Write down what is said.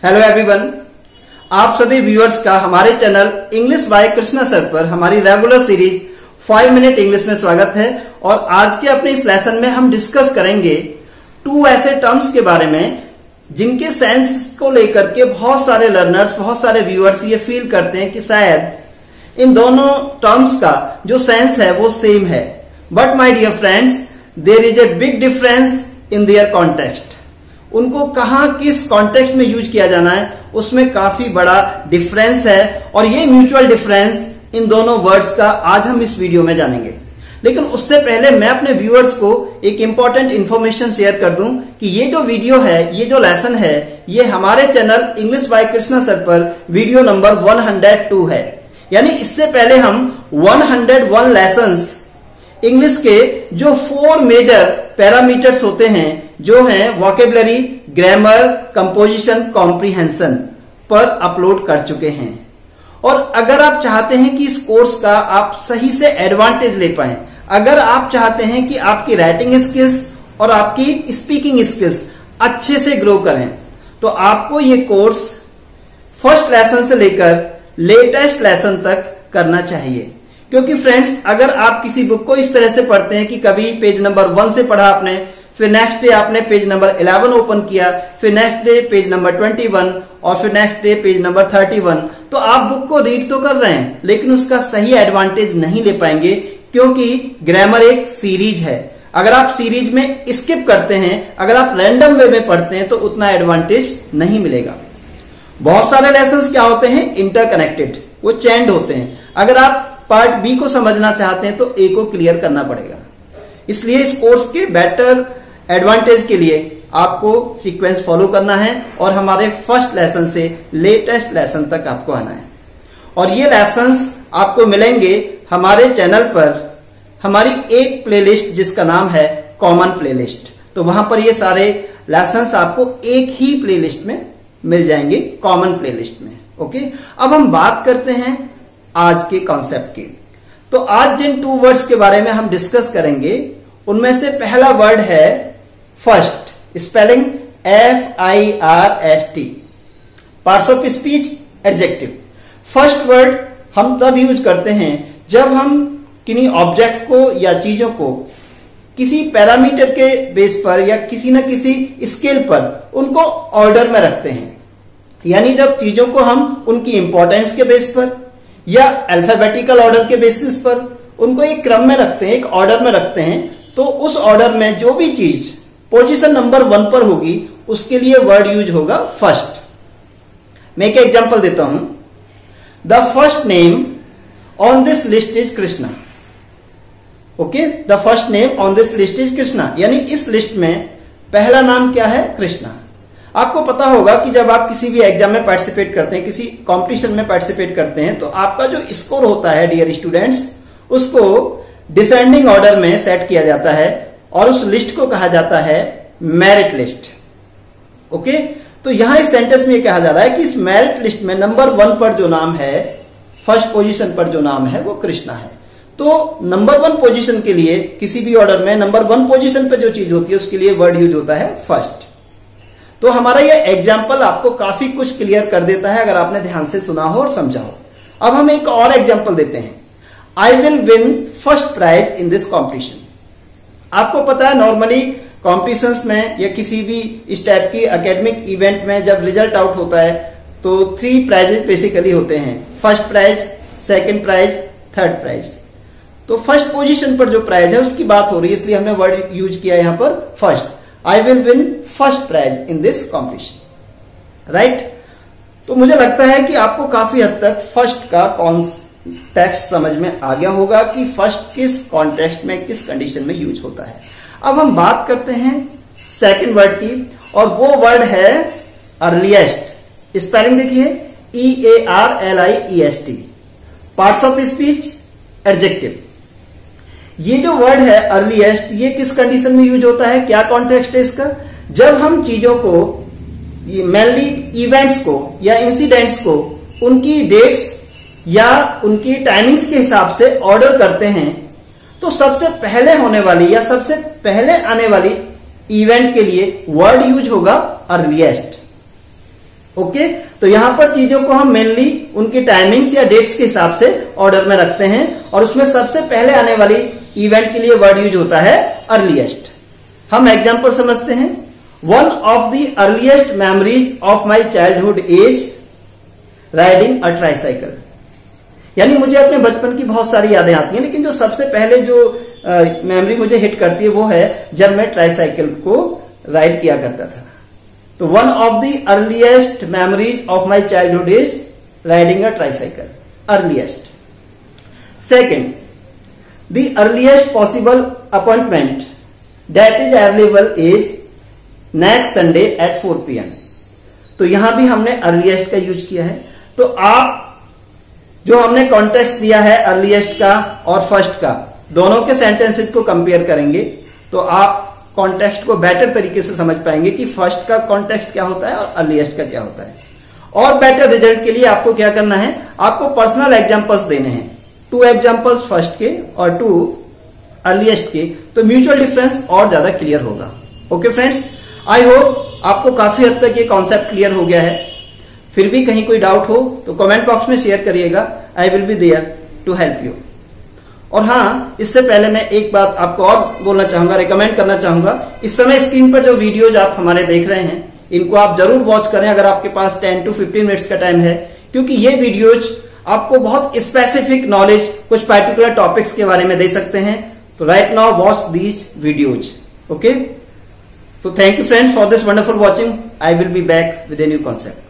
Hello everyone, आप सभी viewers का हमारे channel English by Krishna sir पर हमारी रेगुलर सीरीज 5 मिनट इंग्लिश में स्वागत है। और आज के अपने इस लेसन में हम डिस्कस करेंगे 2 ऐसे टर्म्स के बारे में जिनके सेंस को लेकर के बहुत सारे लर्नर्स, बहुत सारे व्यूअर्स ये फील करते हैं कि शायद इन दोनों टर्म्स का जो सेंस है वो सेम है। But my dear friends, there is a big difference in their context. उनको कहां किस कॉन्टेक्स्ट में यूज किया जाना है उसमें काफी बड़ा डिफरेंस है, और ये म्यूचुअल डिफरेंस इन दोनों वर्ड्स का आज हम इस वीडियो में जानेंगे। लेकिन उससे पहले मैं अपने व्यूअर्स को एक इंपॉर्टेंट इंफॉर्मेशन शेयर कर दूं कि ये जो वीडियो है, ये जो लेसन है, ये हमारे channel English by Krishna sir पर वीडियो नंबर 102 है। यानी इससे पहले हम 101 लेसन्स इंग्लिश के जो 4 मेजर पैरामीटर्स होते हैं, जो हैं वोकेबलरी, ग्रामर, कंपोजिशन, कॉम्प्रिहेंशन पर अपलोड कर चुके हैं। और अगर आप चाहते हैं कि इस कोर्स का आप सही से एडवांटेज ले पाएं, अगर आप चाहते हैं कि आपकी राइटिंग स्किल्स और आपकी स्पीकिंग स्किल्स अच्छे से ग्रो करें, तो आपको ये कोर्स फर्स्ट लेसन से लेकर लेटेस्ट लेसन तक करना चाहिए। क्योंकि फ्रेंड्स, अगर आप किसी बुक को इस तरह से पढ़ते हैं कि कभी पेज नंबर 1 से पढ़ा आपने, फिर नेक्स्ट डे आपने पेज नंबर 11 ओपन किया, फिर नेक्स्ट डे पेज नंबर 21 और फिर नेक्स्ट डे पेज नंबर 31, तो आप बुक को रीड तो कर रहे हैं लेकिन उसका सही एडवांटेज नहीं ले पाएंगे। क्योंकि ग्रामर एक सीरीज है। अगर आप सीरीज में स्किप करते हैं, अगर आप रैंडम वे में पढ़ते हैं, तो उतना एडवांटेज नहीं मिलेगा। बहुत सारे लेसन्स क्या होते हैं, इंटरकनेक्टेड, वो चैंड होते हैं। अगर आप पार्ट बी को समझना चाहते हैं तो ए को क्लियर करना पड़ेगा। इसलिए इस कोर्स के बेटर एडवांटेज के लिए आपको सीक्वेंस फॉलो करना है और हमारे फर्स्ट लेसन से लेटेस्ट लेसन तक आपको आना है। और ये लेसन्स आपको मिलेंगे हमारे चैनल पर, हमारी एक प्लेलिस्ट जिसका नाम है कॉमन प्लेलिस्ट। तो वहां पर ये सारे लेसन्स आपको एक ही प्लेलिस्ट में मिल जाएंगे, कॉमन प्लेलिस्ट में। ओके, अब हम बात करते हैं आज के कॉन्सेप्ट की। तो आज जिन 2 वर्ड्स के बारे में हम डिस्कस करेंगे उनमें से पहला वर्ड है first, spelling FIRST, parts of speech, adjective. First word हम तब यूज करते हैं जब हम किन्हीं ऑब्जेक्ट्स को या चीजों को किसी पैरामीटर के बेस पर या किसी न किसी स्केल पर उनको ऑर्डर में रखते हैं। यानी जब चीजों को हम उनकी इंपॉर्टेंस के बेस पर या अल्फाबेटिकल ऑर्डर के बेसिस पर उनको एक क्रम में रखते हैं, एक ऑर्डर में रखते हैं, तो उस ऑर्डर में जो भी चीज पोजीशन नंबर 1 पर होगी उसके लिए वर्ड यूज होगा फर्स्ट। मैं एक एग्जांपल देता हूं। The first name on this list is Krishna. Okay, the first name on this list is Krishna, यानी इस लिस्ट में पहला नाम क्या है, कृष्णा। आपको पता होगा कि जब आप किसी भी एग्जाम में पार्टिसिपेट करते हैं, किसी कंपटीशन में पार्टिसिपेट करते हैं, तो आपका जो स्कोर होता है डियर स्टूडेंट्स, उसको डिसेंडिंग ऑर्डर में सेट किया जाता है और उस लिस्ट को कहा जाता है मेरिट लिस्ट। ओके, तो यहां इस सेंटेंस में कहा जा रहा है कि इस मेरिट लिस्ट में नंबर 1 पर जो नाम है, फर्स्ट पोजीशन पर जो नाम है वो कृष्णा है। तो नंबर 1 पोजीशन के लिए किसी भी ऑर्डर में नंबर 1 पोजीशन पर जो चीज होती है उसके लिए वर्ड यूज होता है फर्स्ट। तो हमारा ये एग्जाम्पल आपको काफी कुछ क्लियर कर देता है अगर आपने ध्यान से सुना हो और समझा हो। अब हम एक और एग्जाम्पल देते हैं। I will win first prize in this competition. आपको पता है नॉर्मली कॉम्पिटिशन्स में या किसी भी इस टाइप की एकेडमिक इवेंट में जब रिजल्ट आउट होता है तो 3 प्राइजेस बेसिकली होते हैं, first prize, second prize, third prize. तो फर्स्ट पोजीशन पर जो प्राइज है उसकी बात हो रही है, इसलिए हमने वर्ड यूज किया यहां पर first. I will win first prize in this competition, right? तो मुझे लगता है कि आपको काफी हद तक फर्स्ट का कॉन्टेक्स्ट समझ में आ गया होगा कि फर्स्ट किस कॉन्टेक्स्ट में, किस कंडीशन में यूज होता है। अब हम बात करते हैं सेकंड वर्ड की, और वो वर्ड है अर्लीस्ट। स्पेलिंग देखिए EARLIEST, parts of speech, adjective. ये जो वर्ड है अर्लीस्ट, ये किस कंडीशन में यूज होता है, क्या कॉन्टेक्स्ट है इसका? जब हम चीजों को, मेनली इवेंट्स को या इंसिडेंट्स को, उनकी डेट्स या उनकी टाइमिंग्स के हिसाब से ऑर्डर करते हैं, तो सबसे पहले होने वाली या सबसे पहले आने वाली इवेंट के लिए वर्ड यूज होगा अर्लीस्ट। ओके, तो यहां पर चीजों को हम मेनली उनकी टाइमिंग्स या डेट्स के हिसाब से ऑर्डर में रखते हैं और उसमें सबसे पहले आने वाली इवेंट के लिए वर्ड यूज होता है अर्लीस्ट। हम एग्जांपल समझते हैं। One of the earliest memories of my childhood is riding a tricycle. यानी मुझे अपने बचपन की बहुत सारी यादें आती हैं, लेकिन जो सबसे पहले जो मेमोरी मुझे हिट करती है वो है जब मैं ट्राईसाइकिल को राइड किया करता था। तो one of the earliest memories of my childhood is riding a tricycle, earliest. Second, the earliest possible appointment that is available is next Sunday at 4 PM। तो यहां भी हमने अर्लीस्ट का यूज किया है। तो आप जो हमने कॉन्टेक्स्ट दिया है अर्लीस्ट का और फर्स्ट का, दोनों के सेंटेंसेस को कंपेयर करेंगे तो आप कॉन्टेक्स्ट को बेटर तरीके से समझ पाएंगे कि फर्स्ट का कॉन्टेक्स्ट क्या होता है और अर्लीस्ट का क्या होता है। और बेटर रिजल्ट के लिए आपको क्या करना है, आपको पर्सनल एग्जांपल्स देने हैं, 2 एग्जांपल्स फर्स्ट के और 2 अर्लीस्ट के, तो म्यूचुअल डिफरेंस और ज्यादा क्लियर होगा। ओके फ्रेंड्स, आई होप आपको काफी हद तक ये कॉन्सेप्ट क्लियर हो गया है। फिर भी कहीं कोई डाउट हो तो कमेंट बॉक्स में शेयर करिएगा, I will be there to help you. और हाँ, इससे पहले मैं एक बात आपको और बोलना चाहूंगा, रिकमेंड करना चाहूंगा। इस समय स्क्रीन पर जो वीडियोज आप हमारे देख रहे हैं, इनको आप जरूर वॉच करें अगर आपके पास 10 to 15 मिनट्स का टाइम है, क्योंकि ये वीडियोज आपको बहुत स्पेसिफिक नॉलेज कुछ पर्टिकुलर टॉपिक्स के बारे में दे सकते हैं। तो right now watch these videos. Okay, so thank you friends for this wonderful watching. I will be back with a new concept.